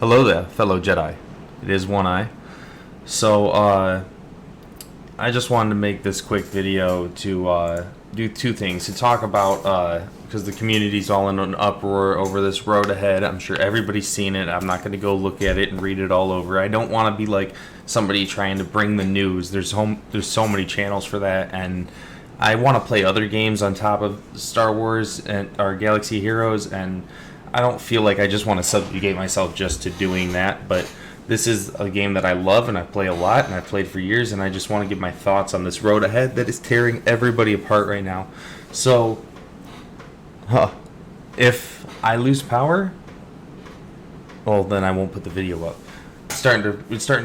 Hello there, fellow Jedi. It is One Eye. So, I just wanted to make this quick video to do two things. To talk about, because the community's all in an uproar over this road ahead. I'm sure everybody's seen it. I'm not going to go look at it and read it all over. I don't want to be like somebody trying to bring the news. There's so many channels for that, and I want to play other games on top of Star Wars and our Galaxy Heroes, and I don't feel like I just want to subjugate myself just to doing that, but this is a game that I love and I play a lot and I've played for years, and I just want to give my thoughts on this road ahead that is tearing everybody apart right now. So, if I lose power, well, then I won't put the video up. It's starting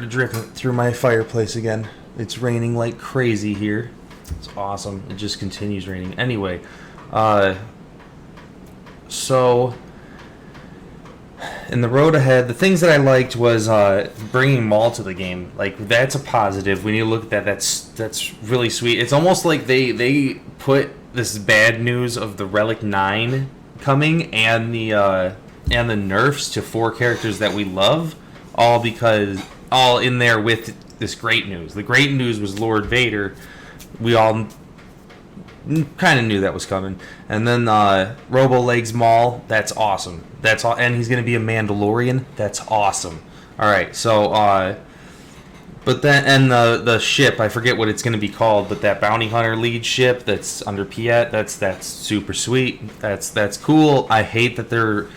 to drip through my fireplace again. It's raining like crazy here. It's awesome. It just continues raining. Anyway, so in the road ahead, the things that I liked was bringing Maul to the game. Like, that's a positive. We need to look at that. That's really sweet. It's almost like they put this bad news of the Relic 9 coming and the nerfs to 4 characters that we love, all in there with this great news. The great news was Lord Vader. We all kind of knew that was coming. And then Robo Legs Maul, that's awesome. That's all, and he's going to be a Mandalorian. That's awesome. All right, so but then, and the ship, I forget what it's going to be called, but that bounty hunter lead ship that's under Piet, that's super sweet. That's cool. I hate that they're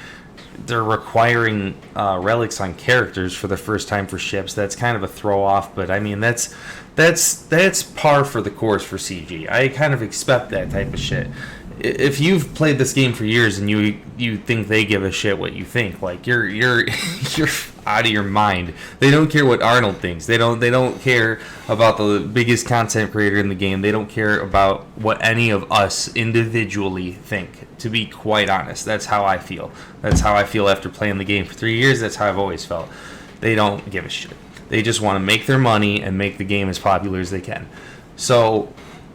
requiring relics on characters for the first time for ships. That's kind of a throw off, but I mean that's par for the course for CG. I kind of expect that type of shit. If you've played this game for years and you think they give a shit what you think, like you're you're out of your mind. They don't care what Arnold thinks. They don't care about the biggest content creator in the game. They don't care about what any of us individually think. To be quite honest, that's how I feel. That's how I feel after playing the game for 3 years. That's how I've always felt. They don't give a shit. They just want to make their money and make the game as popular as they can. So,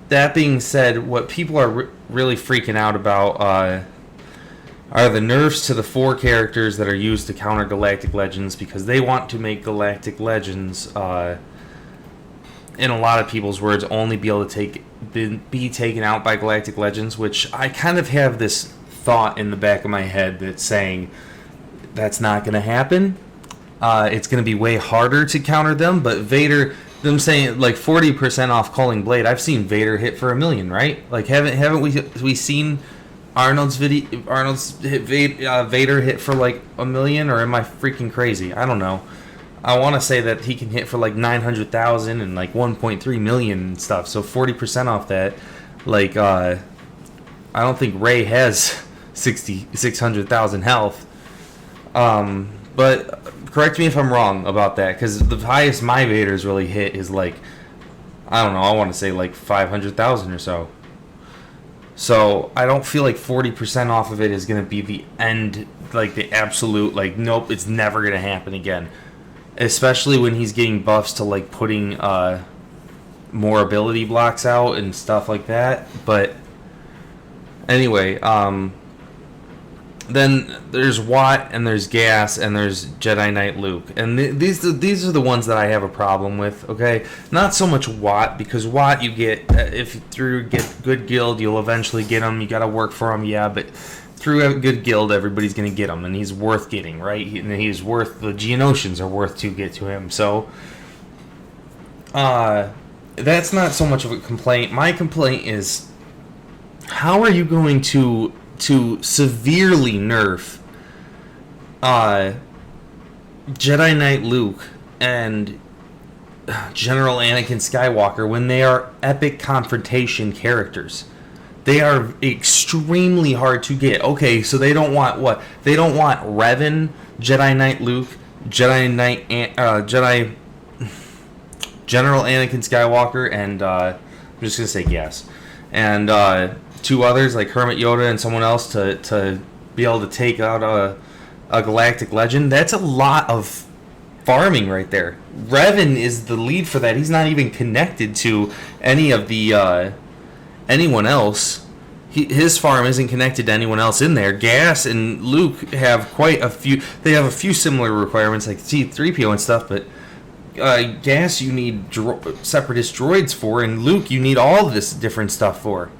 that being said, what people are really freaking out about are the nerfs to the 4 characters that are used to counter Galactic Legends, because they want to make Galactic Legends, in a lot of people's words, only be able to be taken out by Galactic Legends, which I kind of have this thought in the back of my head that's saying that's not going to happen. It's going to be way harder to counter them, but Vader, them saying like 40% off Calling Blade, I've seen Vader hit for 1 million, right? Like, haven't we seen Arnold's Vader hit for like 1 million, or am I freaking crazy? I don't know. I want to say that he can hit for like 900,000 and like 1.3 million and stuff. So 40% off that, like I don't think Rey has 600,000 health. But correct me if I'm wrong about that, because the highest my Vader's really hit is like, I don't know, I want to say like 500,000 or so. So I don't feel like 40% off of it is going to be the end, like the absolute, like, nope, it's never going to happen again. Especially when he's getting buffs to like putting more ability blocks out and stuff like that. But anyway, then there's Watt, and there's Gas, and there's Jedi Knight Luke. And these are the ones that I have a problem with, okay? Not so much Watt, because Watt you get, if you get good guild, you'll eventually get him. You gotta work for him, yeah, but through a good guild, everybody's gonna get him, and he's worth getting, right? And he's worth, the Geonosians are worth to get to him, so that's not so much of a complaint. My complaint is, how are you going to severely nerf Jedi Knight Luke and General Anakin Skywalker when they are epic confrontation characters? They are extremely hard to get. Okay, so they don't want what? They don't want Revan, Jedi Knight Luke, Jedi General Anakin Skywalker, and I'm just gonna say yes, and 2 others like Hermit Yoda and someone else to be able to take out a Galactic Legend. That's a lot of farming right there. Revan is the lead for that. He's not even connected to any of the anyone else. his farm isn't connected to anyone else in there. Gas and Luke have quite a few. They have a few similar requirements like C-3PO and stuff, but Gas you need separatist droids for, and Luke you need all this different stuff for.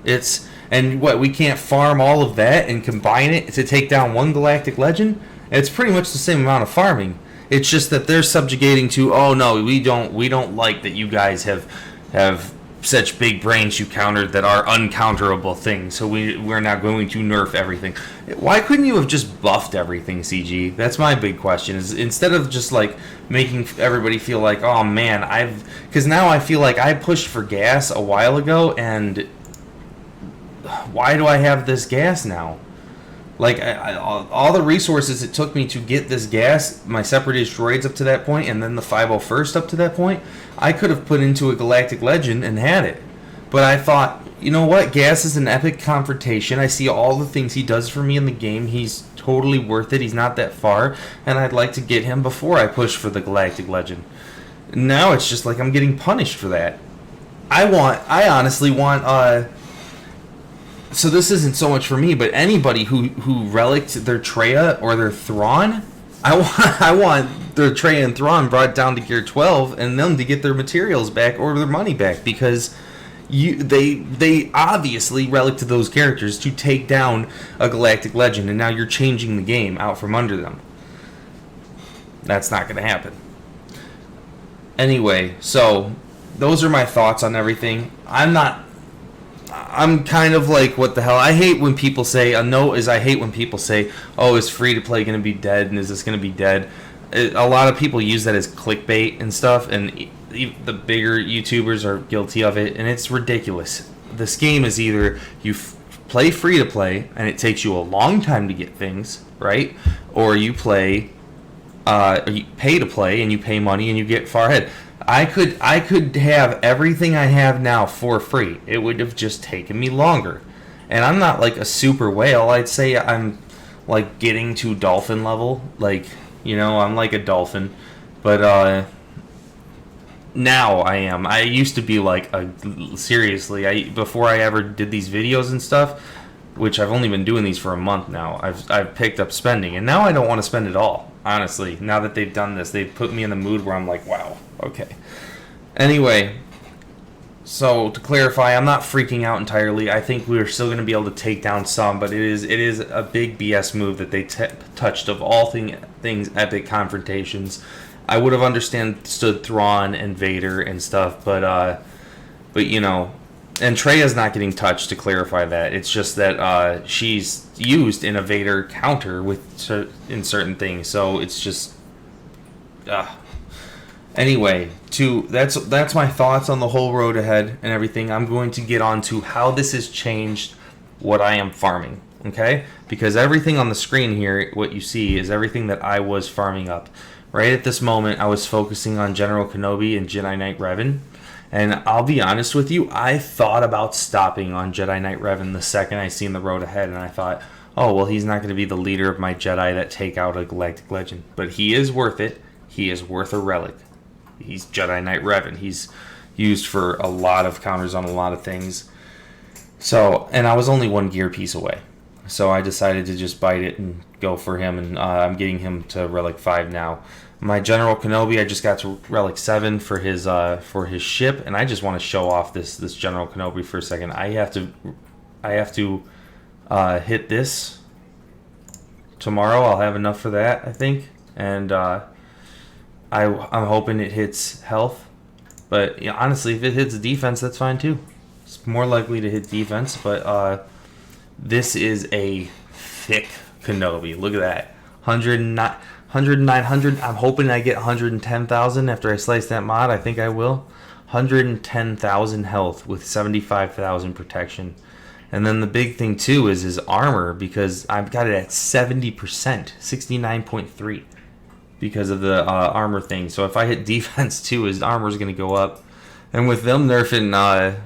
And what, we can't farm all of that and combine it to take down one galactic legend? It's pretty much the same amount of farming. It's just that they're subjugating to, oh no, we don't like that you guys have such big brains you countered that are uncounterable things, so we're not going to nerf everything. Why couldn't you have just buffed everything, CG? That's my big question, is instead of just like making everybody feel like, oh man, because now I feel like I pushed for Gas a while ago, and why do I have this Gas now? Like, all the resources it took me to get this Gas, my Separatist droids up to that point, and then the 501st up to that point, I could have put into a Galactic Legend and had it. But I thought, you know what? Gas is an epic confrontation. I see all the things he does for me in the game. He's totally worth it. He's not that far. And I'd like to get him before I push for the Galactic Legend. Now it's just like I'm getting punished for that. I honestly want... So this isn't so much for me, but anybody who reliced their Traya or their Thrawn, I want their Traya and Thrawn brought down to Gear 12 and them to get their materials back or their money back, because they obviously reliced those characters to take down a Galactic Legend, and now you're changing the game out from under them. That's not going to happen. Anyway, so those are my thoughts on everything. I'm kind of like, what the hell? I hate when people say, I hate when people say, oh, is free to play going to be dead, and is this going to be dead? A lot of people use that as clickbait and stuff, and the bigger YouTubers are guilty of it, and it's ridiculous. This game is either you play free to play, and it takes you a long time to get things, right? Or you play, you pay to play, and you pay money, and you get far ahead. I could have everything I have now for free. It would have just taken me longer. And I'm not like a super whale. I'd say I'm like getting to dolphin level. Like, I'm like a dolphin. But now I am. I used to be like seriously, before I ever did these videos and stuff, which I've only been doing these for a month now, I've picked up spending, and now I don't want to spend it all. Honestly, now that they've done this, they've put me in the mood where I'm like, wow, okay. Anyway, so to clarify, I'm not freaking out entirely. I think we're still going to be able to take down some, but it is a big BS move that they touched of all things epic confrontations. I would have understood Thrawn and Vader and stuff, but and Treya's not getting touched, to clarify that. It's just that she's used in a Vader counter in certain things, so it's just... Anyway, that's my thoughts on the whole road ahead and everything. I'm going to get on to how this has changed what I am farming, okay? Because everything on the screen here, what you see, is everything that I was farming up. Right at this moment, I was focusing on General Kenobi and Jedi Knight Revan. And I'll be honest with you, I thought about stopping on Jedi Knight Revan the second I seen the road ahead, and I thought, oh, well, he's not going to be the leader of my Jedi that take out a Galactic Legend. But he is worth it. He is worth a relic. He's Jedi Knight Revan. He's used for a lot of counters on a lot of things. So, and I was only one gear piece away. So I decided to just bite it and go for him, and I'm getting him to Relic 5 now. My General Kenobi, I just got to Relic 7 for his ship, and I just want to show off this General Kenobi for a second. I have to hit this tomorrow. I'll have enough for that, I think, and I'm hoping it hits health. But honestly, if it hits defense, that's fine too. It's more likely to hit defense, but this is a thick Kenobi. Look at that, 900. I'm hoping I get 110,000 after I slice that mod. I think I will. 110,000 health with 75,000 protection. And then the big thing too is his armor, because I've got it at 70%, 69.3, because of the armor thing. So if I hit defense too, his armor is going to go up. And with them nerfing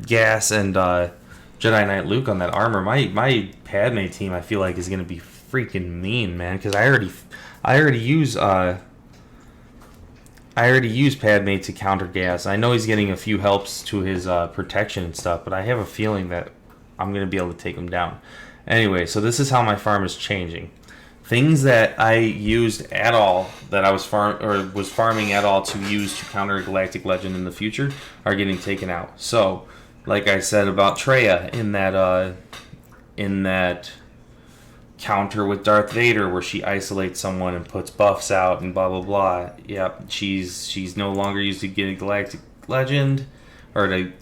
Gas and Jedi Knight Luke on that armor, my Padme team, I feel like, is going to be freaking mean, man, because I already use Padme to counter Gas. I know he's getting a few helps to his protection and stuff, but I have a feeling that I'm going to be able to take them down. Anyway, so this is how my farm is changing. Things that I used at all, that I was farming at all to use to counter a Galactic Legend in the future, are getting taken out. So, like I said about Traya in that counter with Darth Vader, where she isolates someone and puts buffs out and blah blah blah. Yep, she's no longer used to get a Galactic Legend or to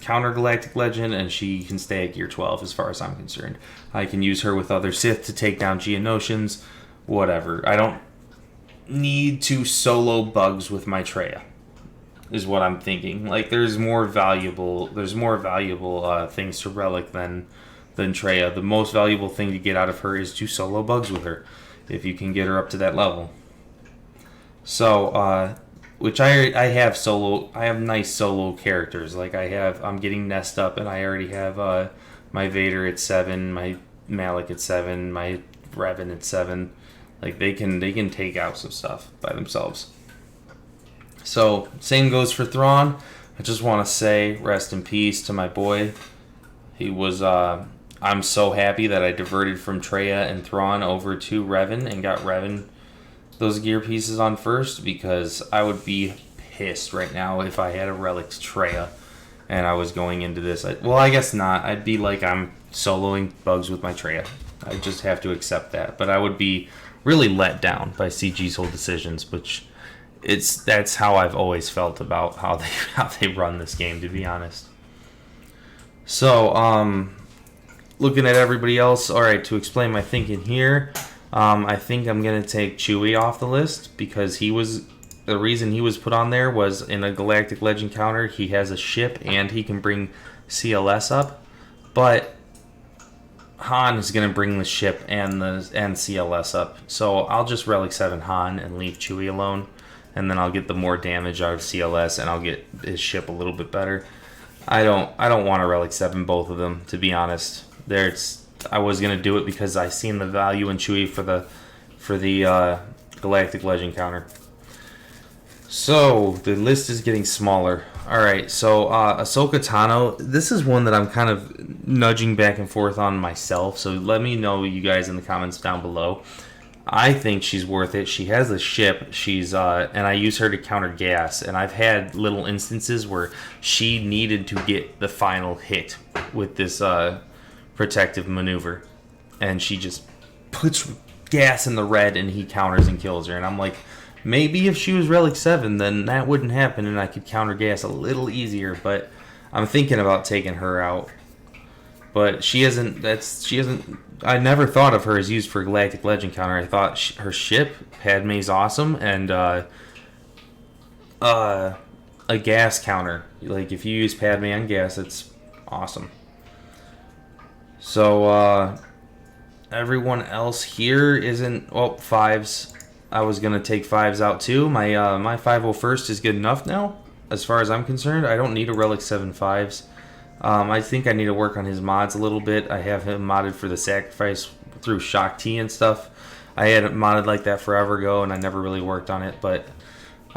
counter Galactic Legend, and she can stay at Gear 12 as far as I'm concerned. I can use her with other Sith to take down Geonosians, whatever. I don't need to solo bugs with my Traya, is what I'm thinking. Like, there's more valuable things to Relic than Traya. The most valuable thing to get out of her is to solo bugs with her, if you can get her up to that level. So, which I have nice solo characters. Like I'm getting Nest up, and I already have my Vader at 7, my Malik at 7, my Revan at 7. Like they can take out some stuff by themselves. So same goes for Thrawn. I just want to say rest in peace to my boy. He was I'm so happy that I diverted from Traya and Thrawn over to Revan and got Revan those gear pieces on first, because I would be pissed right now if I had a Relics Traya and I was going into this. I guess not. I'd be like, I'm soloing bugs with my Traya. I just have to accept that. But I would be really let down by CG's whole decisions, which that's how I've always felt about how they run this game, to be honest. So, looking at everybody else, all right, to explain my thinking here, I think I'm going to take Chewie off the list, because the reason he was put on there was in a Galactic Legend counter, he has a ship and he can bring CLS up, but Han is going to bring the ship and CLS up. So I'll just Relic 7 Han and leave Chewie alone, and then I'll get the more damage out of CLS and I'll get his ship a little bit better. I don't want to Relic 7 both of them, to be honest. I was gonna do it because I seen the value in Chewie for the Galactic Legend counter. So the list is getting smaller. All right, so Ahsoka Tano. This is one that I'm kind of nudging back and forth on myself. So let me know, you guys, in the comments down below. I think she's worth it. She has a ship. And I use her to counter gas. And I've had little instances where she needed to get the final hit with this protective maneuver, and she just puts gas in the red and he counters and kills her. And I'm like, maybe if she was Relic 7, then that wouldn't happen and I could counter gas a little easier. But I'm thinking about taking her out. But she isn't. I never thought of her as used for Galactic Legend counter. I thought her ship, Padme's awesome, and a gas counter. Like, if you use Padme on gas, it's awesome. So, everyone else here isn't... Oh, 5s. I was going to take 5s out too. My 501st is good enough now, as far as I'm concerned. I don't need a Relic 7 5s. I think I need to work on his mods a little bit. I have him modded for the sacrifice through Shock T and stuff. I had it modded like that forever ago, and I never really worked on it, but...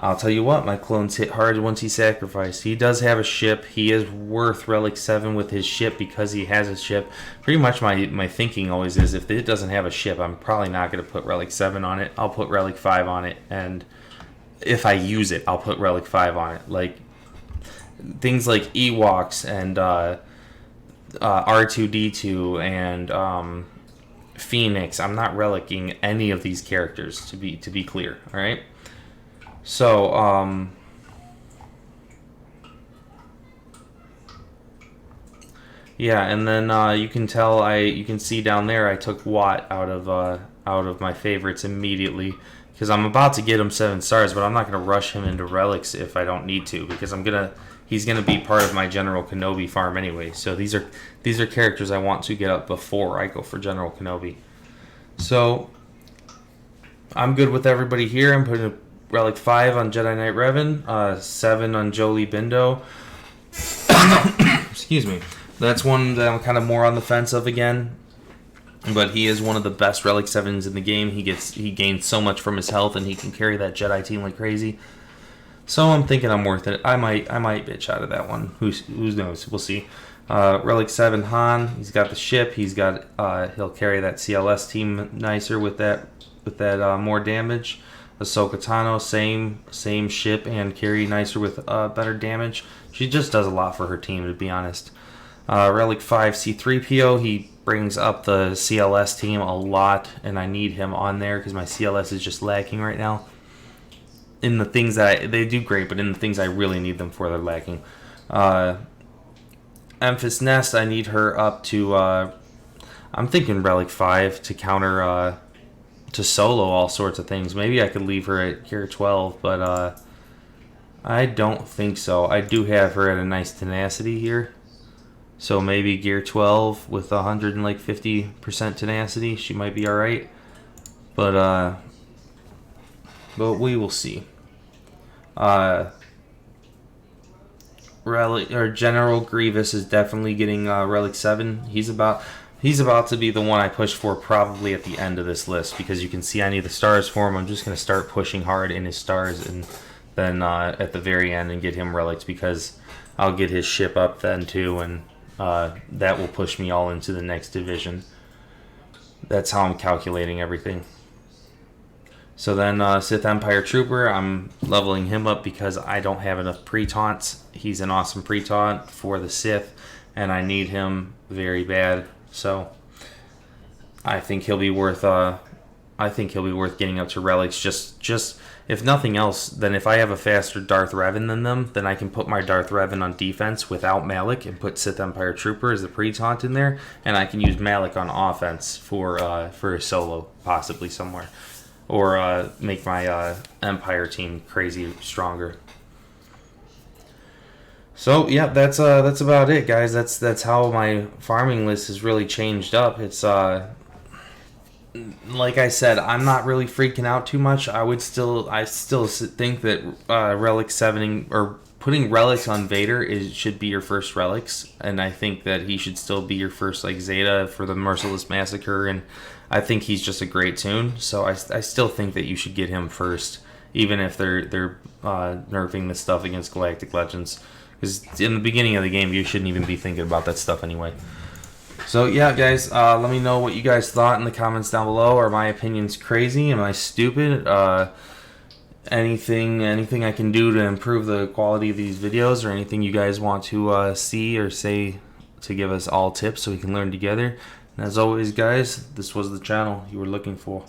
I'll tell you what, my clones hit hard once he sacrificed. He does have a ship. He is worth Relic 7 with his ship because he has a ship. Pretty much my thinking always is, if it doesn't have a ship, I'm probably not going to put Relic 7 on it. I'll put Relic 5 on it, and if I use it, I'll put Relic 5 on it. Like, things like Ewoks and R2-D2 and Phoenix. I'm not relicking any of these characters, to be clear, alright? So, yeah, and then you can see down there I took Watt out of my favorites immediately, because I'm about to get him 7 stars, but I'm not going to rush him into relics if I don't need to, because he's gonna be part of my General Kenobi farm anyway. So these are characters I want to get up before I go for General Kenobi. So I'm good with everybody here. I'm putting Relic 5 on Jedi Knight Revan, 7 on Jolie Bindo. Excuse me. That's one that I'm kind of more on the fence of again. But he is one of the best Relic 7s in the game. He gains so much from his health, and he can carry that Jedi team like crazy. So I'm thinking I'm worth it. I might bitch out of that one. Who knows? We'll see. Relic 7 Han, he's got the ship. He'll carry that CLS team nicer with that more damage. Ahsoka Tano, same ship and carry nicer with better damage. She just does a lot for her team, to be honest. Relic 5 C3PO, he brings up the CLS team a lot, and I need him on there because my CLS is just lacking right now. In the things that they do great, but in the things I really need them for, they're lacking. Memphis Nest, I need her up to, I'm thinking Relic 5 to counter, to solo all sorts of things. Maybe I could leave her at Gear 12, but I don't think so. I do have her at a nice tenacity here. So maybe Gear 12 with 150% tenacity, she might be alright. But we will see. Relic or General Grievous is definitely getting Relic 7. He's about to be the one I push for probably at the end of this list, because you can see I need the stars for him. I'm just going to start pushing hard in his stars, and then at the very end and get him relics, because I'll get his ship up then too, and that will push me all into the next division. That's how I'm calculating everything. So then Sith Empire Trooper, I'm leveling him up because I don't have enough pre-taunts. He's an awesome pre-taunt for the Sith, and I need him very bad. So I think he'll be worth getting up to relics. Just if nothing else, then if I have a faster Darth Revan than them, then I can put my Darth Revan on defense without Malik and put Sith Empire Trooper as the pre-taunt in there, and I can use Malik on offense for a solo possibly somewhere, or make my Empire team crazy stronger. So yeah, that's about it, guys. That's how my farming list has really changed up. It's like I said, I'm not really freaking out too much. I still think that relic 7 or putting relics on Vader should be your first relics, and I think that he should still be your first like Zeta for the Merciless Massacre, and I think he's just a great tune. So I still think that you should get him first, even if they're nerfing the stuff against Galactic Legends. Because in the beginning of the game, you shouldn't even be thinking about that stuff anyway. So yeah, guys, let me know what you guys thought in the comments down below. Are my opinions crazy? Am I stupid? Anything I can do to improve the quality of these videos, or anything you guys want to see or say to give us all tips so we can learn together. And as always, guys, this was the channel you were looking for.